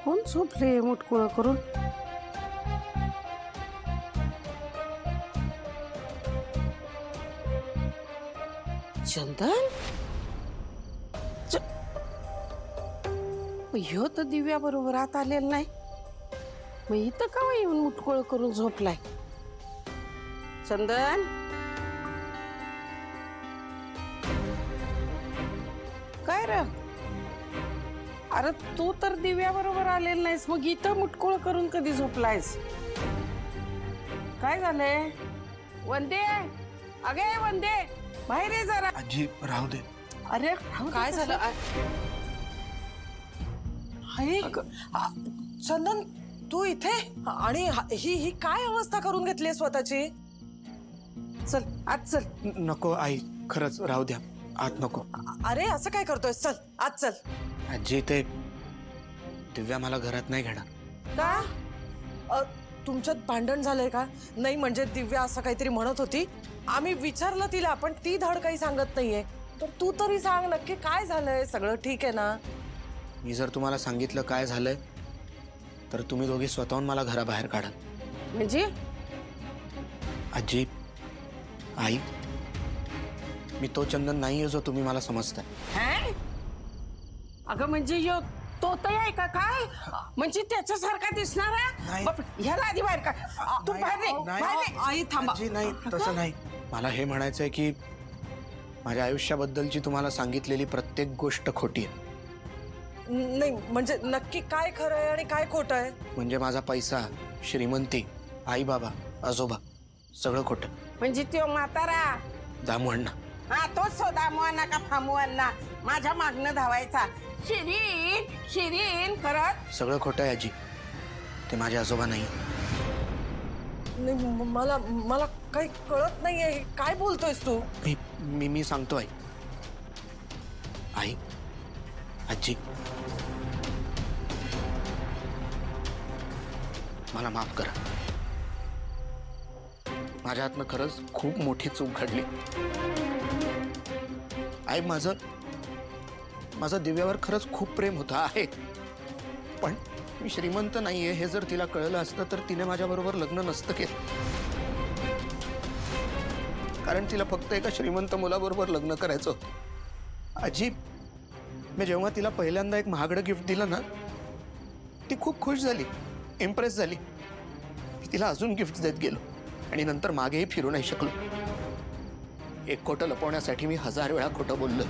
कोण झोपले मुटकुळ करून? चंदन ह्यो तर दिव्या बरोबर आत आलेला नाही, मग इथं का येऊन मुटकुळ करून झोपलाय? चंदन काय रे? अरे तू तर दिव्या बरोबर आलेला नाहीस, मग इथं मुटकुळ करून कधी झोपलायस? काय झालंय? वंदे, अगे वंदे, बाहेर ये जरा. आजी राहू दे. अरे काय झालं? चंदन तू इथे आणि ही काय अवस्था करून घेतली स्वतःची? चल आज चल. नको आई, खरंच राहू द्या, आत नको. अरे असं काय करतोय? चल आज चल. आजी ते दिव्या मला घरात नाही घेणार. का? तुमच्यात भांडण झालंय का? नाही म्हणजे दिव्या असं काहीतरी म्हणत होती, आम्ही विचारलं तिला पण ती धड काही सांगत नाहीये. तर तू तरी सांग नक्की काय झालंय? सगळं ठीक आहे ना? मी जर तुम्हाला सांगितलं काय झालंय तर तुम्ही दोघी स्वतःहून मला घराबाहेर काढाल. म्हणजे? आजी, आई, मी तो चंदन नाहीये जो तुम्ही मला समजताय. अगं म्हणजे यो तोतही आहे का काय? म्हणजे त्याच्यासारखा दिसणारा? ह्याला आधी बाहेर का? तू बाहेर. आई थांबा. आजी नाही, तसं नाही. मला हे म्हणायचंय की माझ्या आयुष्याबद्दलची तुम्हाला सांगितलेली प्रत्येक गोष्ट खोटी आहे. नाही म्हणजे नक्की काय खरं आहे आणि काय खोटं आहे? म्हणजे माझा पैसा, श्रीमंती, आई बाबा, आजोबा सगळं खोटं. म्हणजे तो म्हातारा दामू अण्णा. हा तोच तो दामू अण्णा का फामू अण्णा माझ्या मागणं धावायचा, शिरीन शिरीन करत. सगळं खोटं आहे आजी, ते माझे आजोबा नाही. मला काही कळत नाहीये, काय बोलतोयस तू? मी सांगतो आई. आई, आजी, मला माफ करा. माझ्या हातनं खरंच खूप मोठी चूक घडली. आई, माझं दिव्यावर खरंच खूप प्रेम होतं आहे, पण मी श्रीमंत नाहीये हे जर तिला कळलं असतं तर तिने माझ्याबरोबर लग्न नसतं केलं. कारण तिला फक्त एका श्रीमंत मुलाबरोबर लग्न करायचं होतं. आजी, मी जेव्हा तिला पहिल्यांदा एक महागडं गिफ्ट दिलं ना, ती खूप खुश झाली, इम्प्रेस झाली. मी तिला अजून गिफ्ट देत गेलो आणि नंतर मागेही फिरू नाही शकलो. एक खोटं लपवण्यासाठी मी 1000 वेळा खोटं बोललो.